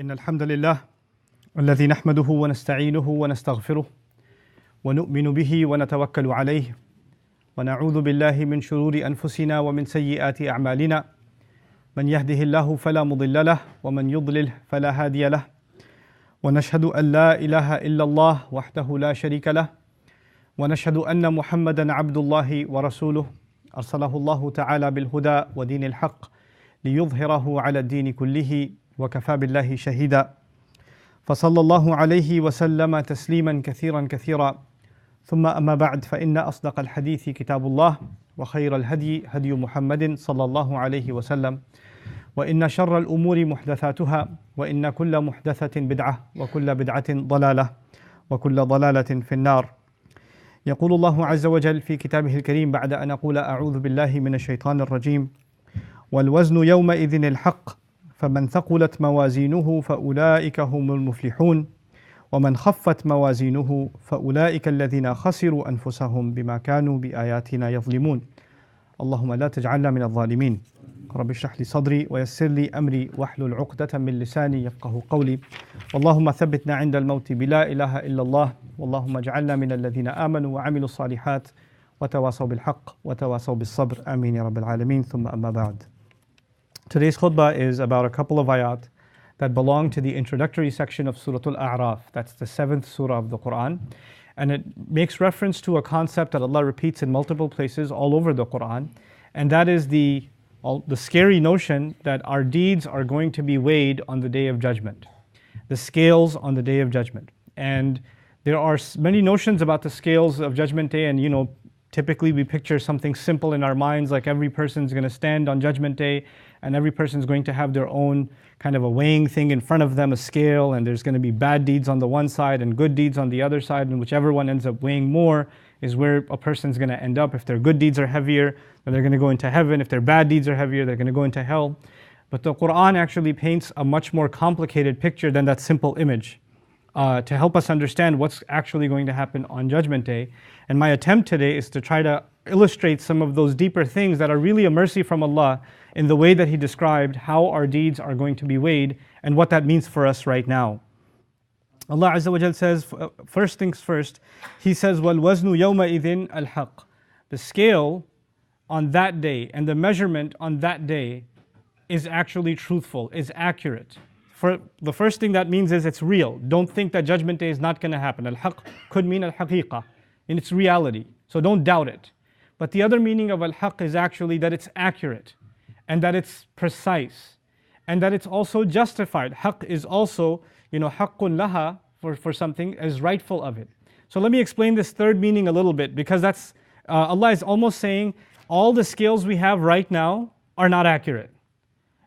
إن الحمد لله الذي نحمده ونستعينه ونستغفره ونؤمن به ونتوكل عليه ونعوذ بالله من شرور أنفسنا ومن سيئات أعمالنا من يهده الله فلا مضل له ومن يضلل فلا هادي له ونشهد أن لا إله إلا الله وحده لا شريك له ونشهد أن محمدا عبد الله ورسوله أرسله الله تعالى بالهدى ودين الحق ليظهره على الدين كله وكفى بالله شهيدا فصلى الله عليه وسلم تسليما كثيرا كثيرا ثم أما بعد فإن أصدق الحديث كتاب الله وخير الهدي هدي محمد صلى الله عليه وسلم وإن شر الأمور محدثاتها وإن كل محدثة بدعة وكل بدعة ضلالة وكل ضلالة في النار. يقول الله عز وجل في كتابه الكريم بعد أن أقول أعوذ بالله من الشيطان الرجيم: والوزن يومئذ الحق فمن ثقلت موازينه فأولئك هم المفلحون ومن خفت موازينه فأولئك الذين خسروا أنفسهم بما كانوا بآياتنا يظلمون. اللهم لا تجعلنا من الظالمين. رب اشرح لي صدري ويسر لي أمري واحلل عقدة من لساني يفقه قولي. اللهم ثبتنا عند الموت بلا إله إلا الله. اللهم اجعلنا من الذين آمنوا وعملوا الصالحات وتواصوا بالحق وتواصوا بالصبر. آمين يا رب العالمين. ثم أما بعد. Today's khutbah is about a couple of ayat that belong to the introductory section of Surah Al-A'raf. That's the 7th surah of the Quran. And it makes reference to a concept that Allah repeats in multiple places all over the Quran. And that is the scary notion that our deeds are going to be weighed on the Day of Judgment. The scales on the Day of Judgment. And there are many notions about the scales of Judgment Day, and typically we picture something simple in our minds, like every person's going to stand on Judgment Day and every person's going to have their own kind of a weighing thing in front of them, a scale, and there's going to be bad deeds on the one side and good deeds on the other side, and whichever one ends up weighing more is where a person's going to end up. If their good deeds are heavier, then they're going to go into heaven. If their bad deeds are heavier, they're going to go into hell. But the Quran actually paints a much more complicated picture than that simple image to help us understand what's actually going to happen on Judgment Day. And my attempt today is to try to illustrate some of those deeper things that are really a mercy from Allah in the way that He described how our deeds are going to be weighed and what that means for us right now. Allah Azza wa Jal says, first things first, He says, وَالْوَزْنُ يَوْمَئِذٍ الْحَقِّ. The scale on that day and the measurement on that day is actually truthful, is accurate. For the first thing that means is it's real. Don't think that Judgment Day is not going to happen. Al-Haqq could mean al-Haqiqah, in its reality. So don't doubt it. But the other meaning of al-Haqq is actually that it's accurate and that it's precise and that it's also justified. Haqq is also, haqqun laha for something is rightful of it. So let me explain this third meaning a little bit, because that's Allah is almost saying all the scales we have right now are not accurate.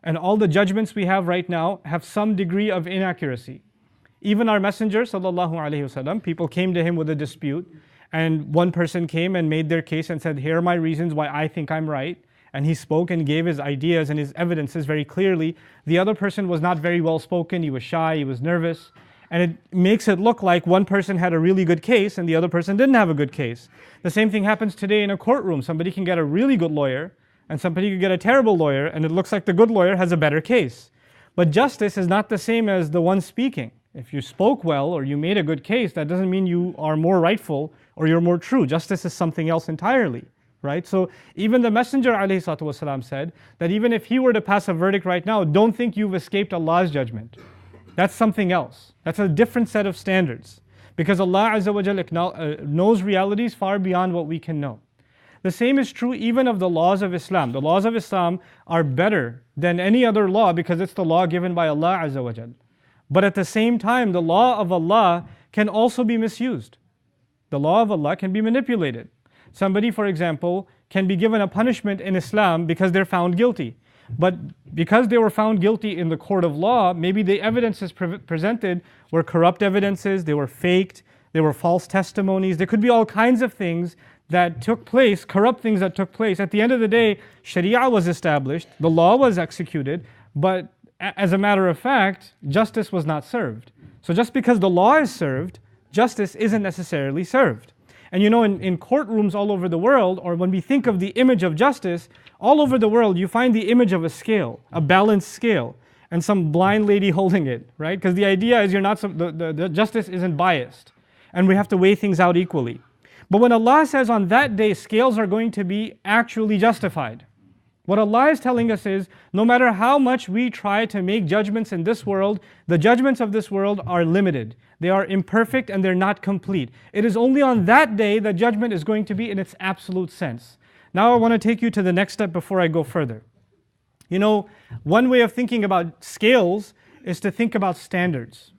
And all the judgments we have right now have some degree of inaccuracy. Even our Messenger, sallallahu alaihi wasallam, people came to him with a dispute, and one person came and made their case and said, here are my reasons why I think I'm right. And he spoke and gave his ideas and his evidences very clearly. The other person was not very well spoken, he was shy, he was nervous. And it makes it look like one person had a really good case and the other person didn't have a good case. The same thing happens today in a courtroom. Somebody can get a really good lawyer, and somebody could get a terrible lawyer, and it looks like the good lawyer has a better case. But justice is not the same as the one speaking. If you spoke well or you made a good case, that doesn't mean you are more rightful or you're more true. Justice is something else entirely, right? So even the Messenger ﷺ said that even if he were to pass a verdict right now, don't think you've escaped Allah's judgment. That's something else. That's a different set of standards. Because Allah Azza wa Jalla knows realities far beyond what we can know. The same is true even of the laws of Islam. The laws of Islam are better than any other law because it's the law given by Allah Azza wa Jal. But at the same time, the law of Allah can also be misused. The law of Allah can be manipulated. Somebody, for example, can be given a punishment in Islam because they're found guilty. But because they were found guilty in the court of law, maybe the evidences presented were corrupt evidences, they were faked, they were false testimonies. There could be all kinds of things that took place, corrupt things that took place. At the end of the day, Sharia was established, the law was executed, but as a matter of fact, justice was not served. So just because the law is served, justice isn't necessarily served. And in courtrooms all over the world, or when we think of the image of justice, all over the world you find the image of a scale, a balanced scale. and some blind lady holding it, right? Because the idea is the justice isn't biased, and we have to weigh things out equally. But when Allah says on that day scales are going to be actually justified, what Allah is telling us is, no matter how much we try to make judgments in this world, the judgments of this world are limited. They are imperfect and they're not complete. It is only on that day that judgment is going to be in its absolute sense. Now I want to take you to the next step before I go further. You know, one way of thinking about scales is to think about standards,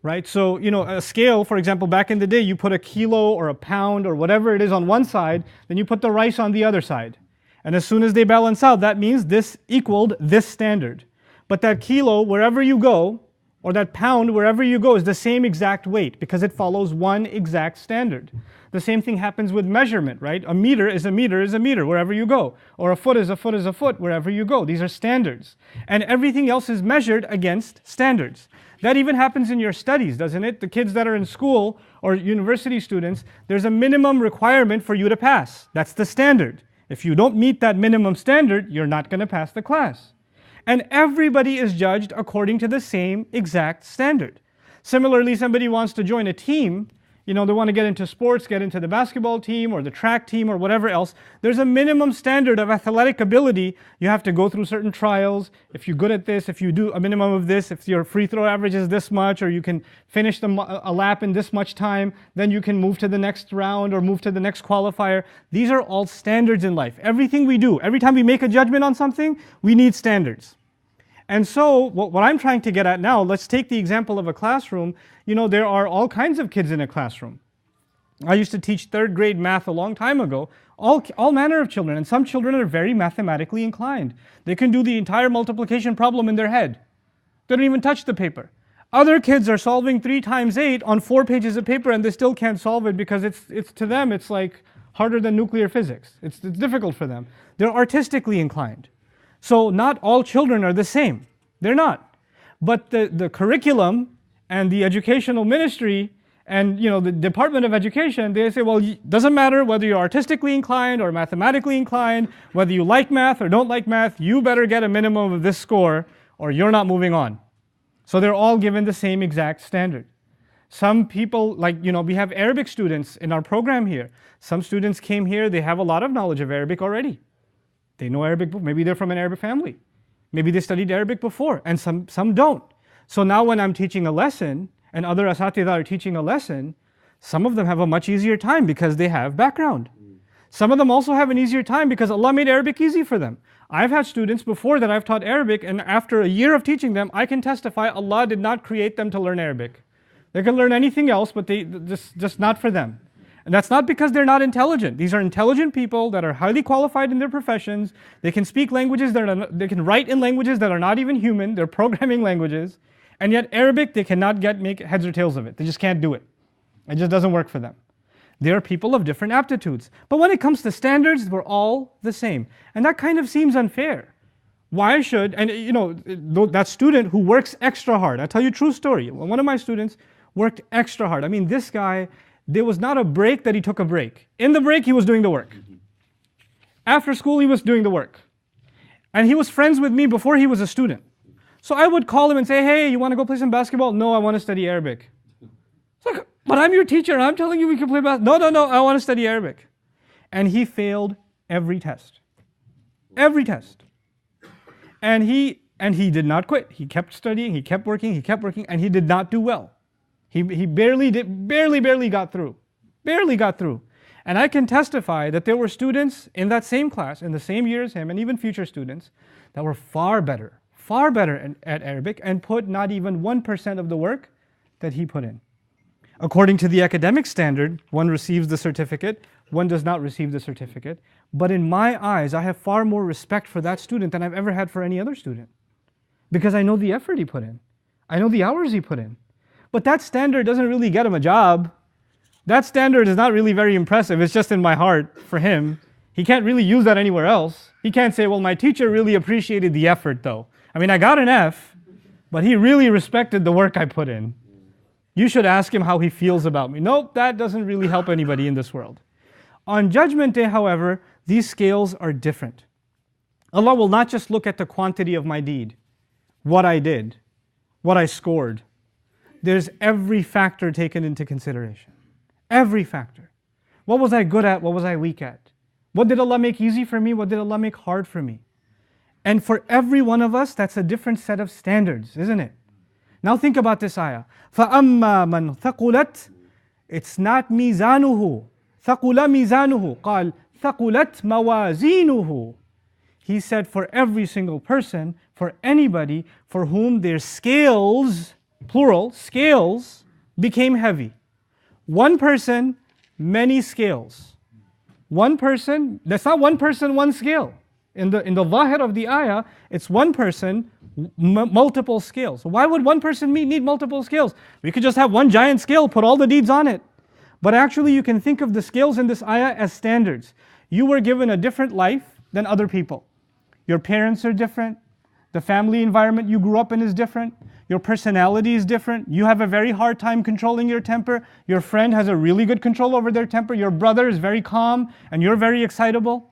right? So, you know, a scale, for example, back in the day, you put a kilo or a pound or whatever it is on one side, then you put the rice on the other side. And as soon as they balance out, that means this equaled this standard. But that kilo, wherever you go, or that pound, wherever you go, is the same exact weight because it follows one exact standard. The same thing happens with measurement, right? A meter is a meter is a meter wherever you go. Or a foot is a foot is a foot wherever you go. These are standards. And everything else is measured against standards. That even happens in your studies, doesn't it? The kids that are in school or university students, there's a minimum requirement for you to pass. That's the standard. If you don't meet that minimum standard, you're not going to pass the class. And everybody is judged according to the same exact standard. Similarly, somebody wants to join a team, you know, they want to get into sports, get into the basketball team or the track team or whatever else. There's a minimum standard of athletic ability. You have to go through certain trials. If you're good at this, if you do a minimum of this, if your free throw average is this much, or you can finish a lap in this much time, then you can move to the next round or move to the next qualifier. These are all standards in life. Everything we do, every time we make a judgment on something, we need standards. And so what I'm trying to get at now, let's take the example of a classroom. You know, there are all kinds of kids in a classroom. I used to teach third grade math a long time ago, all manner of children, and some children are very mathematically inclined. They can do the entire multiplication problem in their head. They don't even touch the paper. Other kids are solving 3 times 8 on 4 pages of paper and they still can't solve it because it's to them, it's like harder than nuclear physics. It's difficult for them. They're artistically inclined. So not all children are the same. They're not. But the curriculum and the educational ministry and, you know, the Department of Education, they say, well, it doesn't matter whether you're artistically inclined or mathematically inclined, whether you like math or don't like math, you better get a minimum of this score or you're not moving on. So they're all given the same exact standard. Some people, like, you know, we have Arabic students in our program here. Some students came here, they have a lot of knowledge of Arabic already. They know Arabic, maybe they're from an Arabic family. Maybe they studied Arabic before, and some don't. So now when I'm teaching a lesson, and other asatidah are teaching a lesson, some of them have a much easier time because they have background. Some of them also have an easier time because Allah made Arabic easy for them. I've had students before that I've taught Arabic, and after a year of teaching them, I can testify Allah did not create them to learn Arabic. They can learn anything else, but they just not for them. And that's not because they're not intelligent. These are intelligent people that are highly qualified in their professions. They can speak languages they can write in languages that are not even human. They're programming languages. And yet Arabic, they cannot make heads or tails of it. They just can't do it. It just doesn't work for them. They are people of different aptitudes. But when it comes to standards, we're all the same. And that kind of seems unfair. Why should, and you know, that student who works extra hard, I'll tell you a true story. One of my students worked extra hard. I mean, this guy, there was not a break that he took a break. In the break, he was doing the work. After school, he was doing the work. And he was friends with me before he was a student. So I would call him and say, hey, you want to go play some basketball? No, I want to study Arabic. It's like, but I'm your teacher and I'm telling you we can play basketball. No, I want to study Arabic. And he failed every test. Every test. And he did not quit. He kept studying, he kept working, and he did not do well. He barely got through. Barely got through. And I can testify that there were students in that same class, in the same year as him, and even future students, that were far better at Arabic and put not even 1% of the work that he put in. According to the academic standard, one receives the certificate, one does not receive the certificate. But in my eyes, I have far more respect for that student than I've ever had for any other student. Because I know the effort he put in. I know the hours he put in. But that standard doesn't really get him a job. That standard is not really very impressive. It's just in my heart for him. He can't really use that anywhere else. He can't say, well, my teacher really appreciated the effort though. I mean, I got an F, but he really respected the work I put in. You should ask him how he feels about me. Nope, that doesn't really help anybody in this world. On Judgment Day, however, these scales are different. Allah will not just look at the quantity of my deed. what I did, what I scored. There's every factor taken into consideration. Every factor. What was I good at? What was I weak at? What did Allah make easy for me? What did Allah make hard for me? And for every one of us, that's a different set of standards, isn't it? Now think about this ayah. فَأَمَّا مَنْ ثَقُلَتْ It's not مِيزَانُهُ ثَقُلَ مِيزَانُهُ قال ثَقُلَتْ مَوَازِينُهُ He said for every single person, for anybody for whom their scales, plural, scales, became heavy. One person, many scales. One person, that's not one person, one scale. In the zahir of the ayah, it's one person, multiple scales. Why would one person need multiple scales? We could just have one giant scale, put all the deeds on it. But actually you can think of the scales in this ayah as standards. You were given a different life than other people. Your parents are different. The family environment you grew up in is different. Your personality is different. You have a very hard time controlling your temper. Your friend has a really good control over their temper. Your brother is very calm and you're very excitable.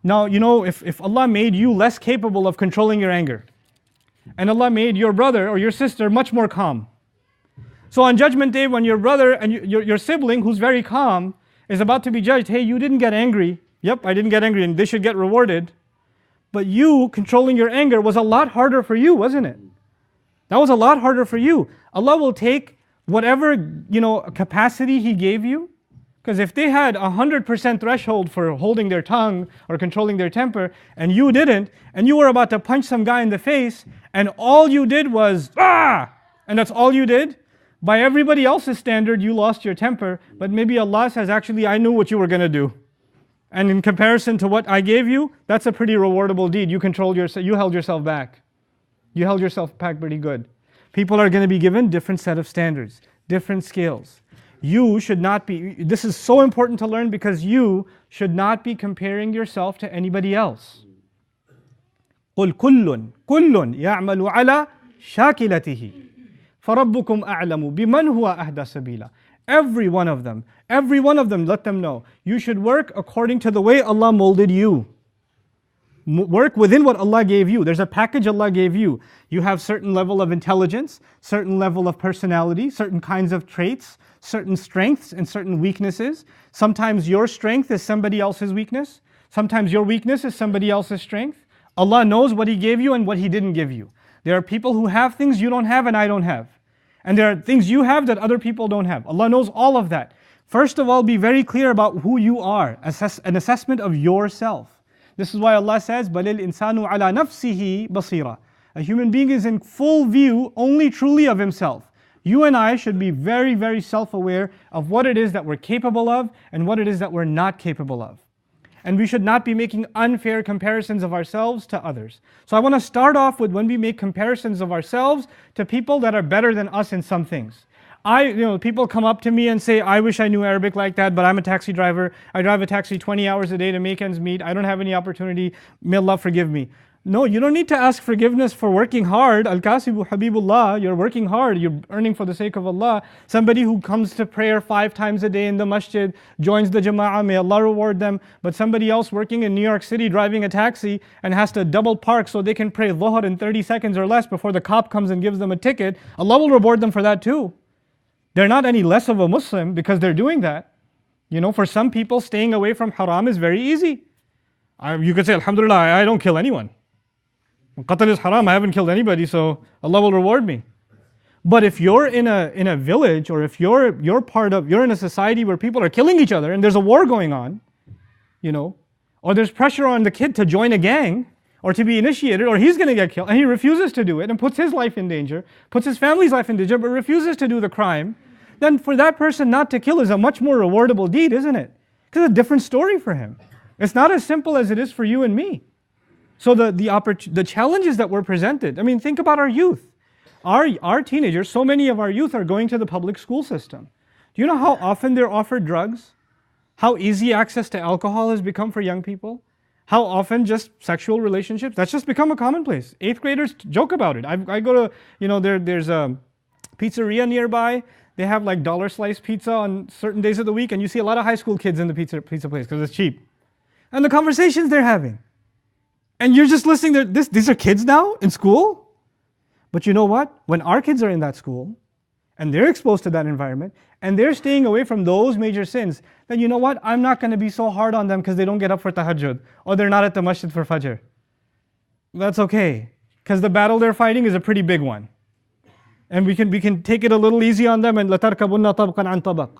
Now, if Allah made you less capable of controlling your anger, and Allah made your brother or your sister much more calm. So on Judgment Day, when your brother and your sibling, who's very calm, is about to be judged, hey, you didn't get angry. Yep, I didn't get angry, and they should get rewarded. But you controlling your anger was a lot harder for you, wasn't it? That was a lot harder for you. Allah will take whatever capacity He gave you. Because if they had 100% threshold for holding their tongue or controlling their temper, and you didn't, and you were about to punch some guy in the face, and all you did was, and that's all you did, by everybody else's standard, you lost your temper, but maybe Allah says, actually, I knew what you were going to do. And in comparison to what I gave you, that's a pretty rewardable deed. You controlled yourself, you held yourself back. You held yourself back pretty good. People are going to be given different set of standards, different scales. You should not be, this is so important to learn because you should not be comparing yourself to anybody else. قُلْ كُلٌّ يَعْمَلُ عَلَى شَاكِلَتِهِ فَرَبُّكُمْ أَعْلَمُ بِمَنْ هُوَ أَهْدَى سَبِيلًا Every one of them, let them know. You should work according to the way Allah molded you. Work within what Allah gave you. There's a package Allah gave you. You have certain level of intelligence, certain level of personality, certain kinds of traits, certain strengths and certain weaknesses. Sometimes your strength is somebody else's weakness. Sometimes your weakness is somebody else's strength. Allah knows what He gave you and what He didn't give you. There are people who have things you don't have and I don't have. And there are things you have that other people don't have. Allah knows all of that. First of all, be very clear about who you are. An assessment of yourself. This is why Allah says, بَلِ الْإِنسَانُ عَلَى نَفْسِهِ بَصِيرًا A human being is in full view only truly of himself. You and I should be very, very self-aware of what it is that we're capable of and what it is that we're not capable of. And we should not be making unfair comparisons of ourselves to others. So I want to start off with when we make comparisons of ourselves to people that are better than us in some things. People come up to me and say, I wish I knew Arabic like that, but I'm a taxi driver. I drive a taxi 20 hours a day to make ends meet. I don't have any opportunity. May Allah forgive me. No, you don't need to ask forgiveness for working hard. Al-Kasibu Habibullah, you're working hard. You're earning for the sake of Allah. Somebody who comes to prayer 5 times a day in the masjid, joins the jama'ah, may Allah reward them. But somebody else working in New York City driving a taxi and has to double park so they can pray dhuhr in 30 seconds or less before the cop comes and gives them a ticket, Allah will reward them for that too. They're not any less of a Muslim because they're doing that. For some people, staying away from haram is very easy. You could say, Alhamdulillah, I don't kill anyone. Qatl is haram, I haven't killed anybody, so Allah will reward me. But if you're in a village, or if you're in a society where people are killing each other and there's a war going on, or there's pressure on the kid to join a gang, or to be initiated, or he's going to get killed, and he refuses to do it and puts his life in danger, puts his family's life in danger, but refuses to do the crime, then for that person not to kill is a much more rewardable deed, isn't it? Because it's a different story for him. It's not as simple as it is for you and me. So the challenges that were presented, think about our youth. Our teenagers, so many of our youth are going to the public school system. Do you know how often they're offered drugs? How easy access to alcohol has become for young people? How often just sexual relationships? That's just become a commonplace. 8th graders joke about it. I go to, there's a pizzeria nearby. They have like dollar slice pizza on certain days of the week, and you see a lot of high school kids in the pizza place because it's cheap. And the conversations they're having. And you're just listening, these are kids now in school? But you know what? When our kids are in that school, and they're exposed to that environment, and they're staying away from those major sins, then you know what? I'm not going to be so hard on them because they don't get up for tahajjud, or they're not at the masjid for fajr. That's okay, because the battle they're fighting is a pretty big one. And we can take it a little easy on them, and لَتَرْكَبُنَّ طَبْقًا عَنْ طَبَقٍ.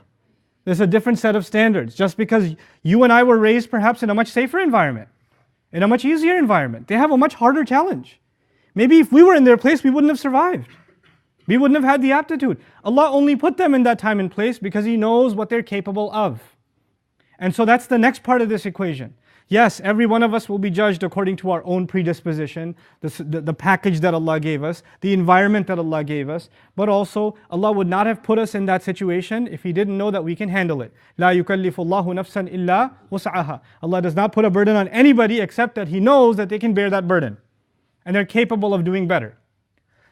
There's a different set of standards. Just because you and I were raised perhaps in a much safer environment, in a much easier environment, they have a much harder challenge. Maybe if we were in their place, we wouldn't have survived. We wouldn't have had the aptitude. Allah only put them in that time and place because He knows what they're capable of. And so that's the next part of this equation. Yes, every one of us will be judged according to our own predisposition, the package that Allah gave us, the environment that Allah gave us, but also Allah would not have put us in that situation if He didn't know that we can handle it. لا يكلف الله نفسا إلا وسعها. Allah does not put a burden on anybody except that He knows that they can bear that burden and they're capable of doing better.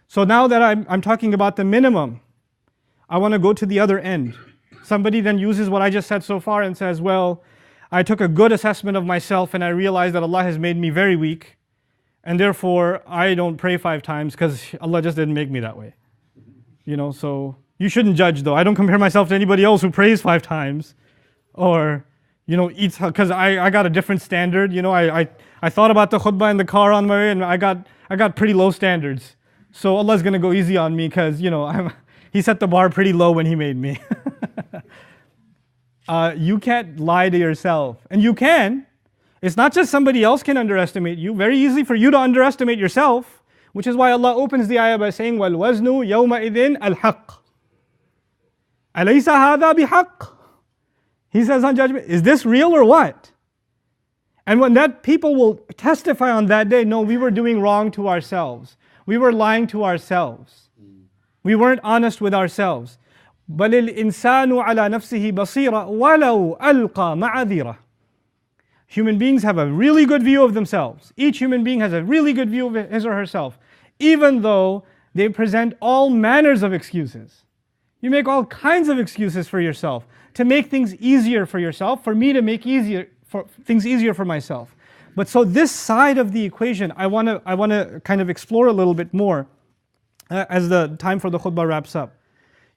So now that I'm talking about the minimum, I want to go to the other end. Somebody then uses what I just said so far and says, well, I took a good assessment of myself and I realized that Allah has made me very weak, and therefore I don't pray 5 times because Allah just didn't make me that way. So you shouldn't judge though. I don't compare myself to anybody else who prays 5 times or, eats, because I got a different standard. I thought about the khutbah in the car on my way and I got pretty low standards. So Allah's going to go easy on me because, He set the bar pretty low when He made me. You can't lie to yourself. And you can. It's not just somebody else can underestimate you. Very easy for you to underestimate yourself, which is why Allah opens the ayah by saying, وَالْوَزْنُ يَوْمَئِذٍ الْحَقِّ أَلَيْسَ هَذَا بِحَقِّ. He says on judgment, is this real or what? And when that people will testify on that day, no, we were doing wrong to ourselves. We were lying to ourselves. We weren't honest with ourselves. بل الإنسان على نفسه بصيرة ولو ألقى معاذيره. Human beings have a really good view of themselves. Each human being has a really good view of his or herself, even though they present all manners of excuses. You make all kinds of excuses for yourself to make things easier for yourself, for me to make things easier for myself. But so this side of the equation, I want to kind of explore a little bit more as the time for the khutbah wraps up.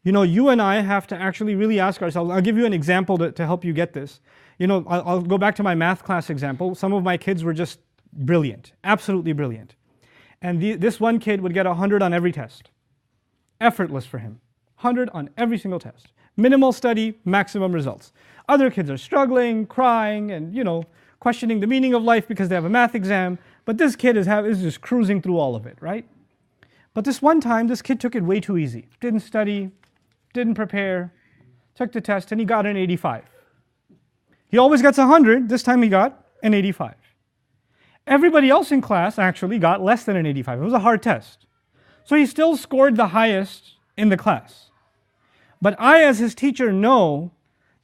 You and I have to actually really ask ourselves. I'll give you an example to help you get this. I'll go back to my math class example. Some of my kids were just brilliant, absolutely brilliant. And this one kid would get 100 on every test. Effortless for him. 100 on every single test. Minimal study, maximum results. Other kids are struggling, crying, and questioning the meaning of life because they have a math exam. But this kid is just cruising through all of it, right? But this one time, this kid took it way too easy. Didn't study, didn't prepare, took the test, and he got an 85. He always gets 100. This time he got an 85. Everybody else in class actually got less than an 85. It was a hard test. So he still scored the highest in the class. But I, as his teacher, know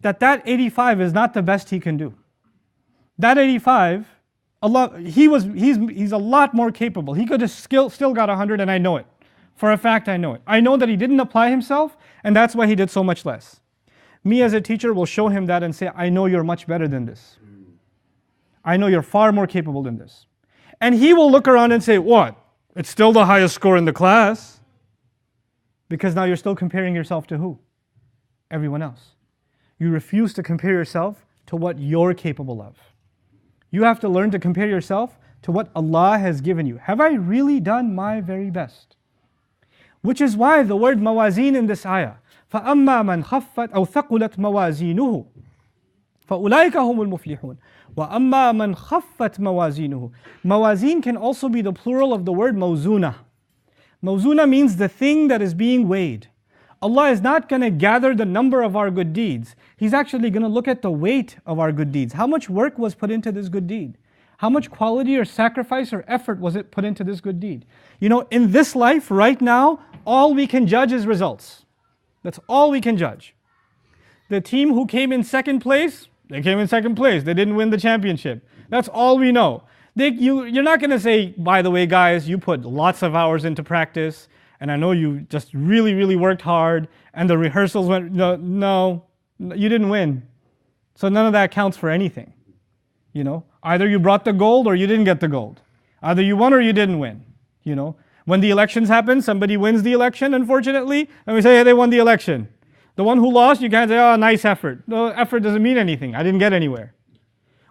that 85 is not the best he can do. That 85, he's a lot more capable. He could have still got 100, and I know it. For a fact, I know it. I know that he didn't apply himself, and that's why he did so much less. Me as a teacher will show him that and say, I know you're much better than this. I know you're far more capable than this. And he will look around and say, what? It's still the highest score in the class. Because now you're still comparing yourself to who? Everyone else. You refuse to compare yourself to what you're capable of. You have to learn to compare yourself to what Allah has given you. Have I really done my very best? Which is why the word mawazeen in this ayah, فَأَمَّا مَنْ خَفَّتْ أَوْ ثَقُلَتْ مَوَازِينُهُ فَأُولَٰئِكَ هُمُ الْمُفْلِحُونَ وَأَمَّا مَنْ خَفَّتْ مَوَازِينُهُ. Mawazeen can also be the plural of the word mawzuna. Mawzuna means the thing that is being weighed. Allah is not going to gather the number of our good deeds. He's actually going to look at the weight of our good deeds. How much work was put into this good deed? How much quality or sacrifice or effort was it put into this good deed? In this life right now, all we can judge is results. That's all we can judge. The team who came in second place, they came in second place. They didn't win the championship. That's all we know. You're not going to say, by the way, guys, you put lots of hours into practice, and I know you just really, really worked hard, and the rehearsals went, no, you didn't win. So none of that counts for anything. Either you brought the gold or you didn't get the gold. Either you won or you didn't win. When the elections happen, somebody wins the election, unfortunately, and we say, hey, they won the election. The one who lost, you can't say, oh, nice effort. No, effort doesn't mean anything. I didn't get anywhere.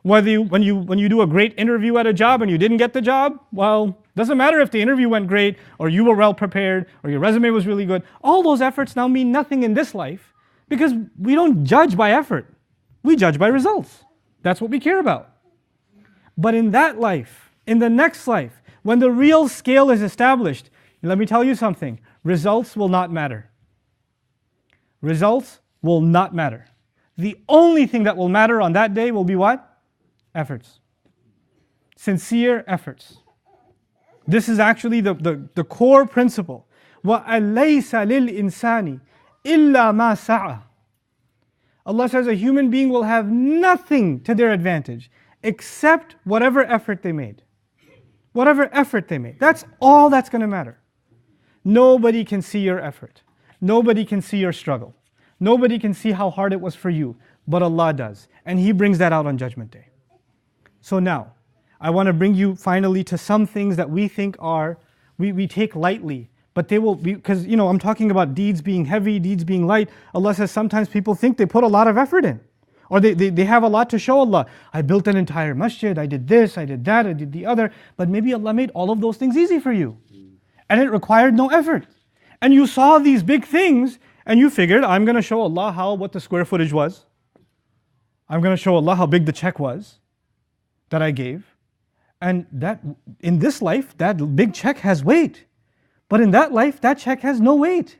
When you do a great interview at a job and you didn't get the job, well, doesn't matter if the interview went great or you were well prepared or your resume was really good. All those efforts now mean nothing in this life because we don't judge by effort. We judge by results. That's what we care about. But in that life, in the next life, when the real scale is established, let me tell you something, results will not matter. Results will not matter. The only thing that will matter on that day will be what? Efforts. Sincere efforts. This is actually the core principle. وَأَلَيْسَ لِلْإِنسَانِ إِلَّا مَا سَعَى. Allah says a human being will have nothing to their advantage except whatever effort they made. Whatever effort they made. That's all that's going to matter. Nobody can see your effort. Nobody can see your struggle. Nobody can see how hard it was for you, but Allah does. And He brings that out on Judgment Day. So now, I want to bring you finally to some things that we think we take lightly, but they will be, because I'm talking about deeds being heavy, deeds being light. Allah says sometimes people think they put a lot of effort in, or they have a lot to show Allah. I built an entire masjid, I did this, I did that, I did the other, but maybe Allah made all of those things easy for you, and it required no effort. And you saw these big things, and you figured, I'm going to show Allah what the square footage was. I'm going to show Allah how big the check was that I gave. And that in this life, that big check has weight. But in that life, that check has no weight.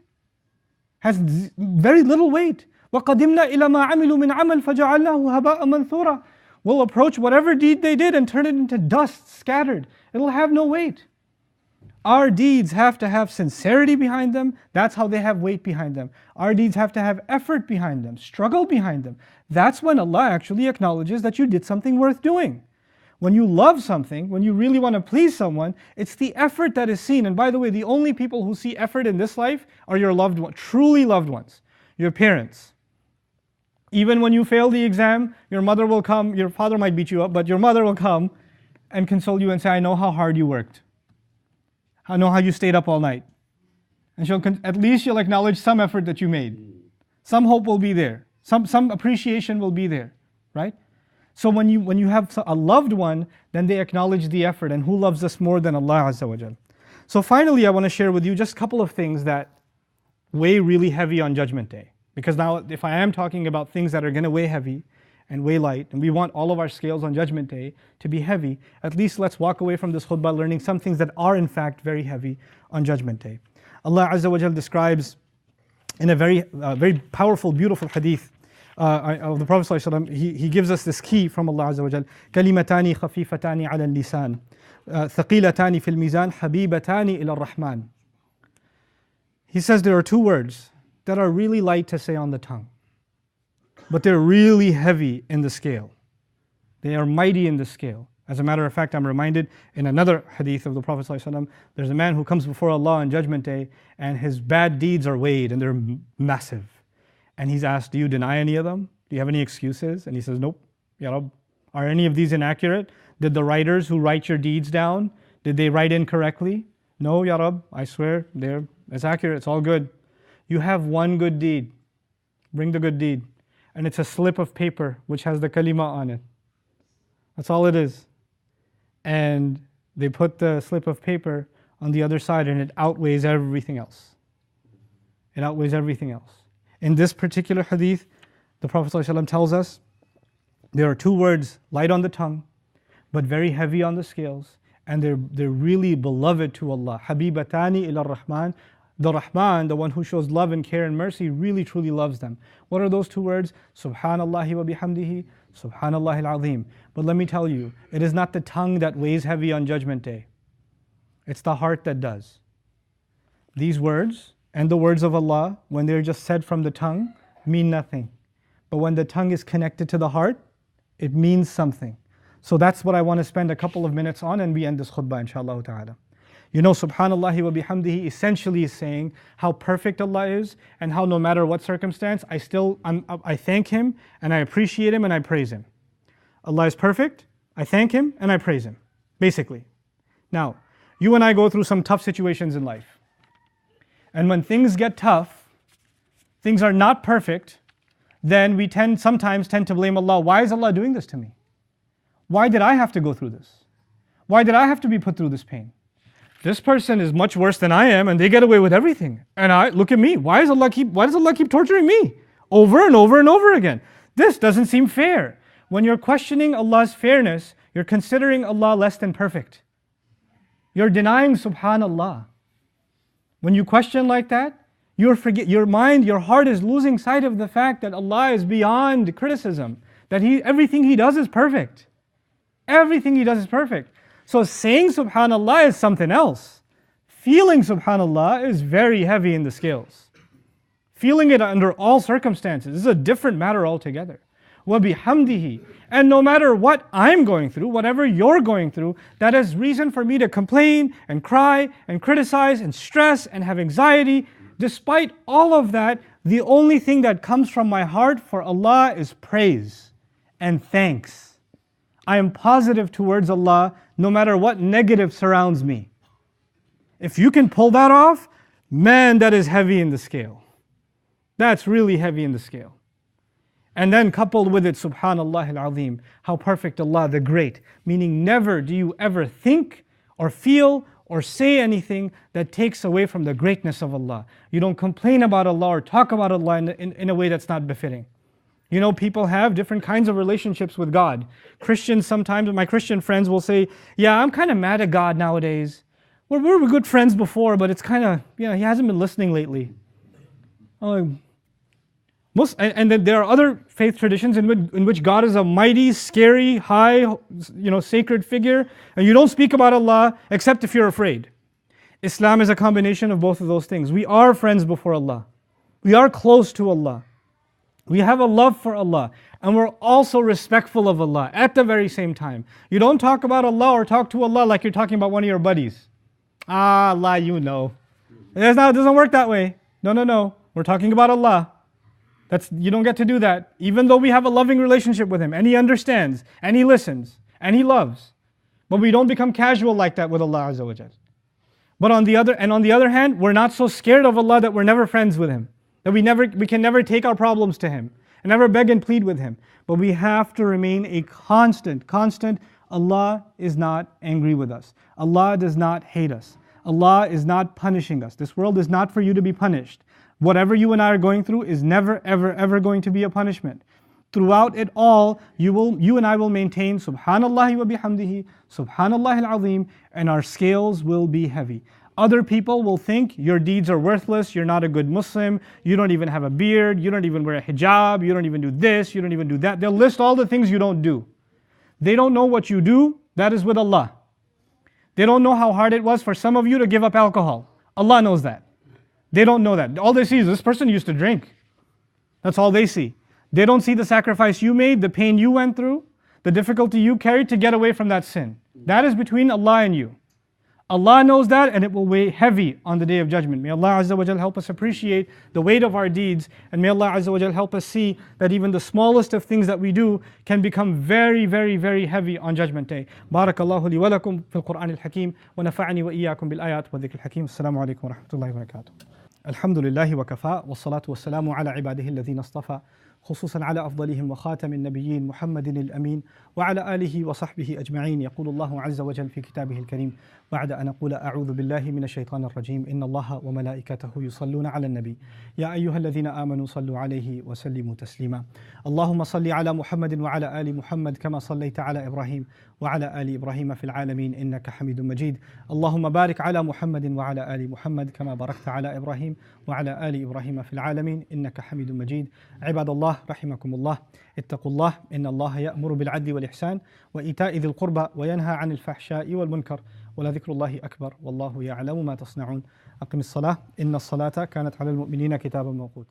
Has very little weight. وَقَدِمْنَا إِلَى مَا عَمِلُوا مِنْ عَمَلٍ فَجَعَلْنَاهُ هَبَاءً مَنْثُورًا. We'll approach whatever deed they did and turn it into dust, scattered. It'll have no weight. Our deeds have to have sincerity behind them. That's how they have weight behind them. Our deeds have to have effort behind them, struggle behind them. That's when Allah actually acknowledges that you did something worth doing. When you love something, when you really want to please someone, it's the effort that is seen. And by the way, the only people who see effort in this life are your loved ones, truly loved ones, your parents. Even when you fail the exam, your mother will come, your father might beat you up, but your mother will come and console you and say, I know how hard you worked. I know how you stayed up all night. And at least she'll acknowledge some effort that you made. Some hope will be there. Some appreciation will be there, right? So when you have a loved one, then they acknowledge the effort. And who loves us more than Allah Azza wa Jal? So finally, I want to share with you just a couple of things that weigh really heavy on Judgment Day. Because now, if I am talking about things that are going to weigh heavy and weigh light, and we want all of our scales on Judgment Day to be heavy, at least let's walk away from this khutbah learning some things that are in fact very heavy on Judgment Day. Allah Azza wa Jal describes in a very powerful, beautiful hadith of the Prophet ﷺ, he gives us this key from Allah Azza wa Jal. كَلِمَتَانِ خَفِيفَتَانِ عَلَى اللِّسَانِ ثَقِيلَتَانِ فِي الْمِيزَانِ حَبِيبَتَانِ إِلَى الرَّحْمَنِ. He says there are two words that are really light to say on the tongue, but they're really heavy in the scale. They are mighty in the scale. As a matter of fact, I'm reminded in another hadith of the Prophet ﷺ, there's a man who comes before Allah on Judgment Day and his bad deeds are weighed and they're massive. And he's asked, do you deny any of them? Do you have any excuses? And he says, nope. Ya Rabb, are any of these inaccurate? Did the writers who write your deeds down, did they write incorrectly? No, Ya Rabb, I swear, it's accurate, it's all good. You have one good deed. Bring the good deed. And it's a slip of paper which has the kalima on it. That's all it is. And they put the slip of paper on the other side and it outweighs everything else. It outweighs everything else. In this particular hadith, the Prophet ﷺ tells us there are two words, light on the tongue, but very heavy on the scales, and they're really beloved to Allah. Habibatani ila Rahman. The Rahman, the one who shows love and care and mercy, really truly loves them. What are those two words? Subhanallahi wa bihamdihi, Subhanallah al-Azim. But let me tell you, it is not the tongue that weighs heavy on Judgment Day. It's the heart that does. These words and the words of Allah, when they're just said from the tongue, mean nothing. But when the tongue is connected to the heart, it means something. So that's what I want to spend a couple of minutes on, and we end this khutbah, inshaAllah ta'ala. You know, Subhanallah wa bihamdihi essentially is saying how perfect Allah is, and how no matter what circumstance, I thank Him, and I appreciate Him, and I praise Him. Allah is perfect, I thank Him, and I praise Him, basically. Now, You and I go through some tough situations in life. And when things get tough, things are not perfect, then we sometimes tend to blame Allah. Why is Allah doing this to me? Why did I have to go through this? Why did I have to be put through this pain? This person is much worse than I am and they get away with everything. And look at me. Why does Allah keep torturing me? Over and over and over again. This doesn't seem fair. When you're questioning Allah's fairness, you're considering Allah less than perfect. You're denying subhanallah. When you question like that, your mind, your heart is losing sight of the fact that Allah is beyond criticism. That everything He does is perfect. Everything He does is perfect. So saying subhanallah is something else. Feeling subhanallah is very heavy in the scales. Feeling it under all circumstances is a different matter altogether. وَبِحَمْدِهِ. And no matter what I'm going through, whatever you're going through, that is reason for me to complain and cry and criticize and stress and have anxiety. Despite all of that, the only thing that comes from my heart for Allah is praise and thanks. I am positive towards Allah no matter what negative surrounds me. If you can pull that off, man, that is heavy in the scale. That's really heavy in the scale. And then coupled with it, subhanallah al-azim, how perfect Allah the Great, meaning never do you ever think or feel or say anything that takes away from the greatness of Allah. You don't complain about Allah or talk about Allah in a way that's not befitting. You know, people have different kinds of relationships with God. Christians sometimes, my Christian friends will say, yeah, I'm kind of mad at God nowadays. We were good friends before, but it's kind of, He hasn't been listening lately. And then there are other faith traditions in which God is a mighty, scary, high, sacred figure, and you don't speak about Allah except if you're afraid. Islam is a combination of both of those things. We are friends before Allah. We are close to Allah. We have a love for Allah, and we're also respectful of Allah at the very same time. You don't talk about Allah or talk to Allah like you're talking about one of your buddies. Allah, you know. It doesn't work that way. No. We're talking about Allah. You don't get to do that. Even though we have a loving relationship with Him, and He understands, and He listens, and He loves. But we don't become casual like that with Allah Azza wa Jal. But on the other hand, we're not so scared of Allah that we're never friends with Him. That we can never take our problems to Him, and never beg and plead with Him. But we have to remain a constant. Allah is not angry with us. Allah does not hate us. Allah is not punishing us. This world is not for you to be punished. Whatever you and I are going through is never, ever, ever going to be a punishment. Throughout it all, you and I will maintain Subhanallah wa bihamdihi, Subhanallah al-azim, and our scales will be heavy. Other people will think your deeds are worthless, you're not a good Muslim, you don't even have a beard, you don't even wear a hijab, you don't even do this, you don't even do that. They'll list all the things you don't do. They don't know what you do, that is with Allah. They don't know how hard it was for some of you to give up alcohol. Allah knows that. They don't know that. All they see is this person used to drink. That's all they see. They don't see the sacrifice you made, the pain you went through, the difficulty you carried to get away from that sin. That is between Allah and you. Allah knows that, and it will weigh heavy on the Day of Judgment. May Allah Azza wa Jal help us appreciate the weight of our deeds, and may Allah Azza wa Jal help us see that even the smallest of things that we do can become very, very, very heavy on Judgment Day. Barakallahu li wa lakum fil Qur'an al-Hakim, wa nafa'ani wa iyyakum bil ayat wa dhikr al-Hakim. Assalamu alaikum wa rahmatullahi wa barakatuh. Alhamdulillahi wa kafa, wa salatu wa salamu ala ibadihi alladhina istafa. خصوصا على أفضلهم وخاتم النبيين محمد الأمين وعلى آله وصحبه أجمعين. يقول الله عز وجل في كتابه الكريم بعد أن أقول أعوذ بالله من الشيطان الرجيم إن الله وملائكته يصلون على النبي يا أيها الذين آمنوا صلوا عليه وسلموا تسليما. اللهم صل على محمد وعلى آل محمد كما صليت على إبراهيم وعلى آل إبراهيم في العالمين إنك حميد مجيد. اللهم بارك على محمد وعلى آل محمد كما باركت على إبراهيم وعلى آل إبراهيم في العالمين إنك حميد مجيد. عباد الله رحمكم الله اتقوا الله إن الله يأمر بالعدل والإحسان وإيتاء ذي القربى وينهى عن الفحشاء والمنكر ولذكر الله أكبر والله يعلم ما تصنعون. أقم الصلاة إن الصلاة كانت على المؤمنين كتابا موقوتا.